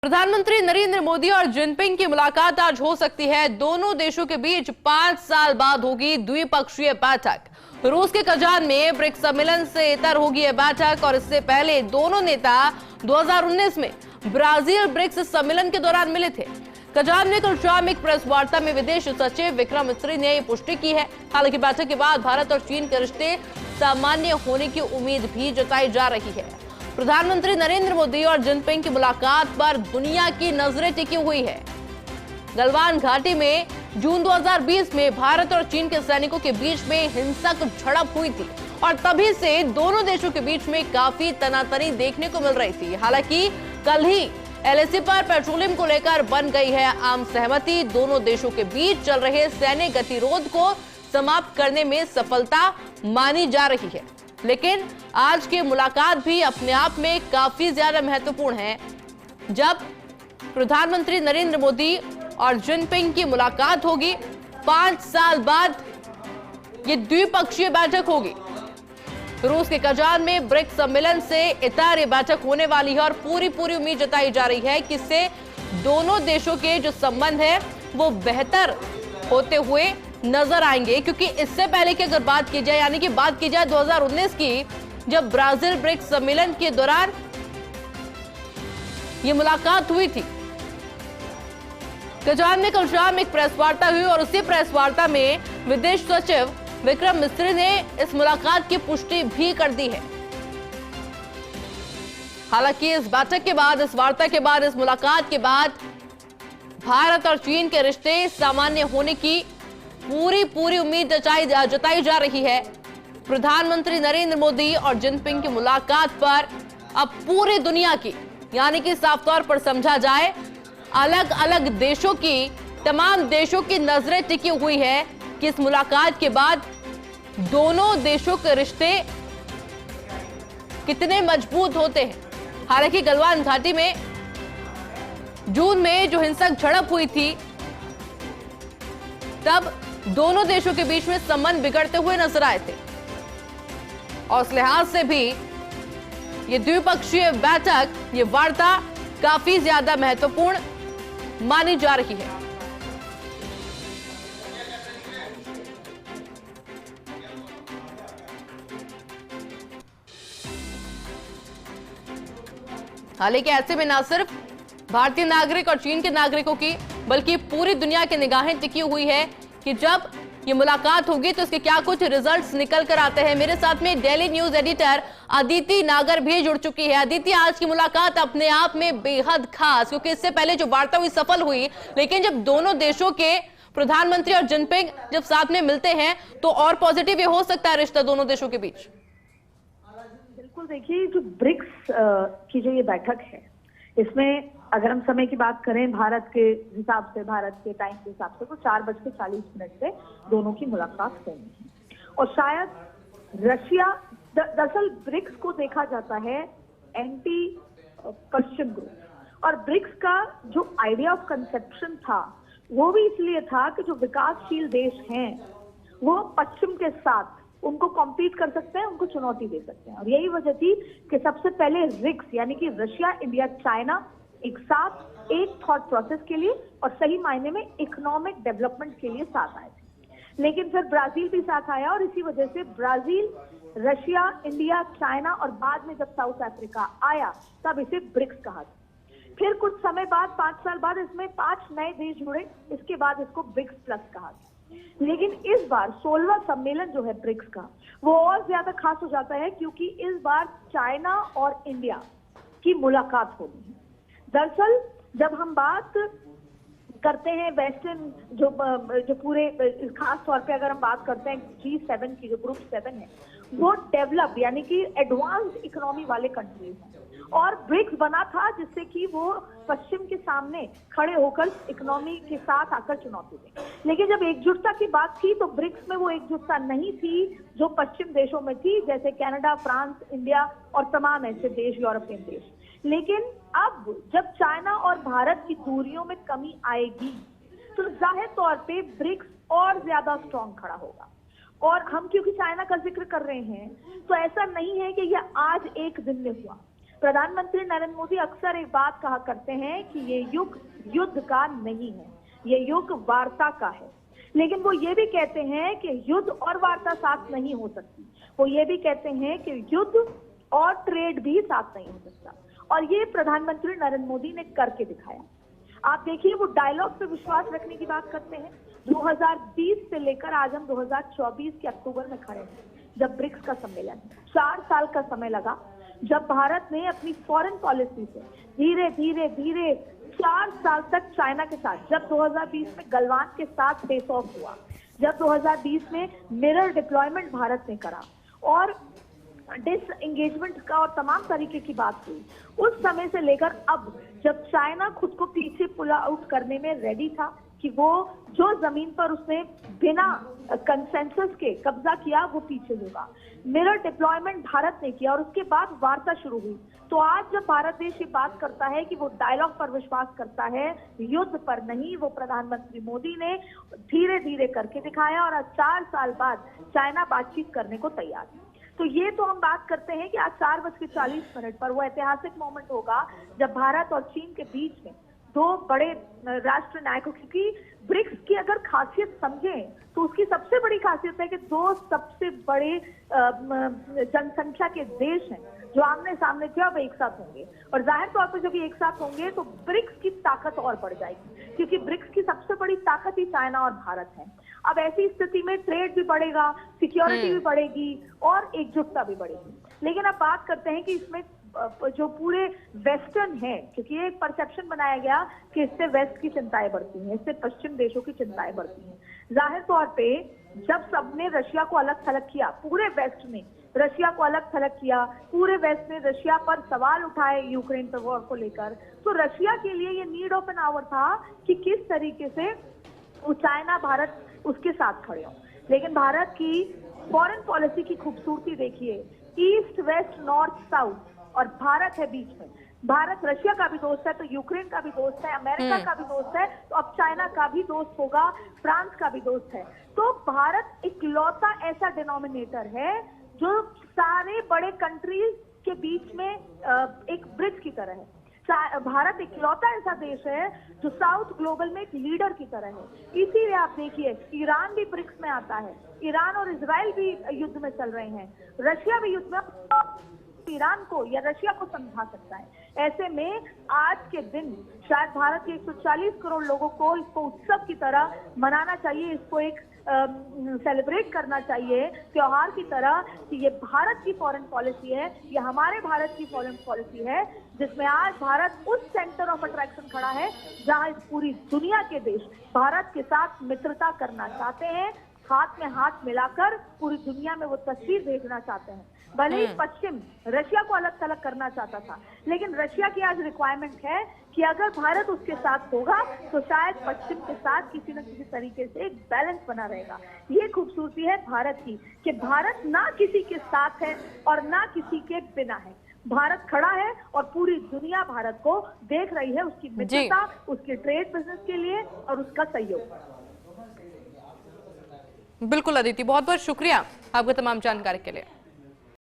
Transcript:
प्रधानमंत्री नरेंद्र मोदी और जिनपिंग की मुलाकात आज हो सकती है। दोनों देशों के बीच 5 साल बाद होगी द्विपक्षीय बैठक। रूस के कजान में ब्रिक्स सम्मेलन से इतर होगी यह बैठक और इससे पहले दोनों नेता 2019 में ब्राजील ब्रिक्स सम्मेलन के दौरान मिले थे। कजान में कल शाम एक प्रेस वार्ता में विदेश सचिव विक्रम मिस्री ने यह पुष्टि की है। हालांकि बैठक के बाद भारत और चीन के रिश्ते सामान्य होने की उम्मीद भी जताई जा रही है। प्रधानमंत्री नरेंद्र मोदी और जिनपिंग की मुलाकात पर दुनिया की नजरें टिकी हुई है। गलवान घाटी में जून 2020 में भारत और चीन के सैनिकों के बीच में हिंसक झड़प हुई थी और तभी से दोनों देशों के बीच में काफी तनातनी देखने को मिल रही थी। हालांकि कल ही एलएसी पर पेट्रोलियम को लेकर बन गई है आम सहमति। दोनों देशों के बीच चल रहे सैन्य गतिरोध को समाप्त करने में सफलता मानी जा रही है। लेकिन आज की मुलाकात भी अपने आप में काफी ज्यादा महत्वपूर्ण है। जब प्रधानमंत्री नरेंद्र मोदी और जिनपिंग की मुलाकात होगी, 5 साल बाद ये द्विपक्षीय बैठक होगी। रूस के कजान में ब्रिक्स सम्मेलन से इतर ये बैठक होने वाली है और पूरी उम्मीद जताई जा रही है कि इससे दोनों देशों के जो संबंध है वो बेहतर होते हुए नजर आएंगे। क्योंकि इससे पहले की अगर बात की जाए, यानी कि बात की जाए 2019 की, जब ब्राजील ब्रिक्स सम्मेलन के दौरान ये मुलाकात हुई थी। कजान में कल शाम एक प्रेस वार्ता हुई और उसी प्रेस वार्ता में विदेश सचिव विक्रम मिस्री ने इस मुलाकात की पुष्टि भी कर दी है। हालांकि इस बैठक के बाद, इस वार्ता के बाद, इस मुलाकात के बाद भारत और चीन के रिश्ते सामान्य होने की पूरी उम्मीद जताई जा रही है। प्रधानमंत्री नरेंद्र मोदी और जिनपिंग की मुलाकात पर अब पूरी दुनिया की, यानी कि साफ तौर पर समझा जाए अलग अलग देशों की, तमाम देशों की नजरें टिकी हुई है कि इस मुलाकात के बाद दोनों देशों के रिश्ते कितने मजबूत होते हैं। हालांकि गलवान घाटी में जून में जो हिंसक झड़प हुई थी, तब दोनों देशों के बीच में संबंध बिगड़ते हुए नजर आए थे और उस लिहाज से भी ये द्विपक्षीय बैठक, ये वार्ता काफी ज्यादा महत्वपूर्ण मानी जा रही है। हालांकि ऐसे में न सिर्फ भारतीय नागरिक और चीन के नागरिकों की, बल्कि पूरी दुनिया की निगाहें टिकी हुई है कि जब ये मुलाकात होगी तो इसके क्या कुछ रिजल्ट्स निकल कर आते हैं। मेरे साथ में डेली न्यूज एडिटर अदिति नागर भी जुड़ चुकी है। अदिति, आज की मुलाकात अपने आप में बेहद खास, क्योंकि इससे पहले जो वार्ता हुई सफल हुई, लेकिन जब दोनों देशों के प्रधानमंत्री और जिनपिंग जब साथ में मिलते हैं तो और पॉजिटिव ये हो सकता है रिश्ता दोनों देशों के बीच। बिल्कुल, देखिए जो ब्रिक्स की जो ये बैठक है, इसमें अगर हम समय की बात करें भारत के हिसाब से, भारत के टाइम के हिसाब से, तो 4:40 से दोनों की मुलाकात होनी है। और शायद रशिया, दरअसल ब्रिक्स को देखा जाता है एंटी पश्चिम ग्रुप, और ब्रिक्स का जो आइडिया ऑफ कंसेप्शन था वो भी इसलिए था कि जो विकासशील देश हैं वो पश्चिम के साथ उनको कॉम्पीट कर सकते हैं, उनको चुनौती दे सकते हैं। और यही वजह थी कि सबसे पहले रिक्स, यानी कि रशिया, इंडिया, चाइना एक साथ एक थॉट प्रोसेस के लिए और सही मायने में इकोनॉमिक डेवलपमेंट के लिए साथ आए थे। लेकिन फिर ब्राजील भी साथ आया और इसी वजह से ब्राजील, रशिया, इंडिया, चाइना और बाद में जब साउथ अफ्रीका आया तब इसे ब्रिक्स कहा। फिर कुछ समय बाद, 5 साल बाद, इसमें 5 नए देश जुड़े, इसके बाद इसको ब्रिक्स प्लस कहा। लेकिन इस बार 16वां सम्मेलन जो है ब्रिक्स का, वो और ज्यादा खास हो जाता है क्योंकि इस बार चाइना और इंडिया की मुलाकात होगी। दरअसल जब हम बात करते हैं वेस्टर्न, जो पूरे, खास तौर पे अगर हम बात करते हैं G7 की, जो ग्रुप 7 है, वो डेवलप यानी कि एडवांस्ड इकोनॉमी वाले कंट्रीज हैं। और ब्रिक्स बना था जिससे कि वो पश्चिम के सामने खड़े होकर इकोनॉमी के साथ आकर चुनौती दें। लेकिन जब एकजुटता की बात थी तो ब्रिक्स में वो एकजुटता नहीं थी जो पश्चिम देशों में थी, जैसे कनाडा, फ्रांस, इंडिया और तमाम ऐसे देश, यूरोपियन देश। लेकिन अब जब चाइना और भारत की दूरियों में कमी आएगी तो जाहिर तौर पे ब्रिक्स और ज्यादा स्ट्रांग खड़ा होगा। और हम क्योंकि चाइना का जिक्र कर रहे हैं तो ऐसा नहीं है कि यह आज एक दिन में हुआ। प्रधानमंत्री नरेंद्र मोदी अक्सर एक बात कहा करते हैं कि ये युग युद्ध का नहीं है, ये युग वार्ता का है। लेकिन वो ये भी कहते हैं कि युद्ध और वार्ता साथ नहीं हो सकती। वो ये भी कहते हैं कि युद्ध और ट्रेड भी साथ नहीं हो सकता, और ये प्रधानमंत्री नरेंद्र मोदी ने करके दिखाया। आप देखिए, वो डायलॉग पे विश्वास रखने की बात करते हैं। 2020 से लेकर आज हम 2024 के अक्टूबर में खड़े हैं, जब ब्रिक्स का सम्मेलन 4 साल का समय लगा, जब भारत ने अपनी फॉरेन पॉलिसी से धीरे धीरे धीरे 4 साल तक चाइना के साथ, जब 2020 में गलवान के साथ फेस ऑफ हुआ, जब 2020 में मिरर डिप्लॉयमेंट भारत ने करा और डिसएंगेजमेंट का और तमाम तरीके की बात हुई, उस समय से लेकर अब जब चाइना खुद को पीछे पुल आउट करने में रेडी था कि वो जो जमीन पर उसने बिना कंसेंसस के कब्जा किया वो पीछे होगा, मिरर डिप्लॉयमेंट भारत ने किया और उसके बाद वार्ता शुरू हुई। तो आज जब भारत देश ये बात करता है कि वो डायलॉग पर विश्वास करता है, युद्ध पर नहीं, वो प्रधानमंत्री मोदी ने धीरे धीरे करके दिखाया और आज 4 साल बाद चाइना बातचीत करने को तैयार है। तो ये तो हम बात करते हैं कि आज 4:40 पर वो ऐतिहासिक मोमेंट होगा जब भारत और चीन के बीच में 2 बड़े राष्ट्र नायकों, क्योंकि ब्रिक्स की अगर खासियत समझें तो उसकी सबसे बड़ी खासियत है कि 2 सबसे बड़े जनसंख्या के देश हैं जो आमने सामने थे, अब एक साथ होंगे, और जाहिर तौर पर जब ये एक साथ होंगे तो ब्रिक्स की ताकत और बढ़ जाएगी, क्योंकि ब्रिक्स की सबसे बड़ी ताकत ही चाइना और भारत है। अब ऐसी स्थिति में ट्रेड भी बढ़ेगा, सिक्योरिटी भी बढ़ेगी और एकजुटता भी बढ़ेगी। लेकिन अब बात करते हैं कि इसमें जो पूरे वेस्टर्न है, क्योंकि ये एक परसेप्शन बनाया गया कि इससे वेस्ट की चिंताएं बढ़ती हैं, इससे पश्चिम देशों की चिंताएं बढ़ती हैं। जाहिर तौर पे जब सबने रशिया को अलग थलग किया, पूरे वेस्ट ने रशिया को अलग थलग किया, पूरे वेस्ट ने रशिया पर सवाल उठाए यूक्रेन पर वॉर को लेकर, तो रशिया के लिए ये नीड ऑफ एन आवर था कि किस तरीके से चाइना भारत उसके साथ खड़े हो। लेकिन भारत की फॉरेन पॉलिसी की खूबसूरती देखिए, ईस्ट वेस्ट नॉर्थ साउथ, और भारत है बीच में। भारत रशिया का भी दोस्त है तो यूक्रेन का भी दोस्त है, अमेरिका का भी दोस्त है तो अब चाइना का भी दोस्त होगा, फ्रांस का भी दोस्त है। तो भारत इकलौता ऐसा डिनोमिनेटर है जो सारे बड़े कंट्रीज के बीच में एक ब्रिज की तरह है। भारत इकलौता ऐसा देश है जो साउथ ग्लोबल में एक लीडर की तरह है। इसीलिए आप देखिए, ईरान भी ब्रिक्स में आता है, ईरान और इजराइल भी युद्ध में चल रहे हैं, रशिया भी युद्ध में ईरान को या रशिया को समझा सकता है। ऐसे में आज के दिन शायद भारत के 140 करोड़ लोगों को इसको उत्सव की तरह मनाना चाहिए, इसको एक सेलिब्रेट करना चाहिए त्योहार की तरह कि ये भारत की फॉरेन पॉलिसी है, ये हमारे भारत की फॉरेन पॉलिसी है, जिसमें आज भारत उस सेंटर ऑफ अट्रैक्शन खड़ा है जहां इस पूरी दुनिया के देश भारत के साथ मित्रता करना चाहते हैं, हाथ में हाथ मिलाकर पूरी दुनिया में वो तस्वीर भेजना चाहते हैं। भले ही पश्चिम रशिया को अलग थलग करना चाहता था, लेकिन रशिया की आज रिक्वायरमेंट है कि अगर भारत उसके साथ होगा तो शायद पश्चिम के साथ किसी न किसी तरीके से एक बैलेंस बना रहेगा। ये खूबसूरती है भारत की कि भारत ना किसी के साथ है और ना किसी के बिना है। भारत खड़ा है और पूरी दुनिया भारत को देख रही है, उसकी मित्रता, उसके ट्रेड बिजनेस के लिए और उसका सहयोग। बिल्कुल अदिति, बहुत बहुत शुक्रिया आपका तमाम जानकारी के लिए।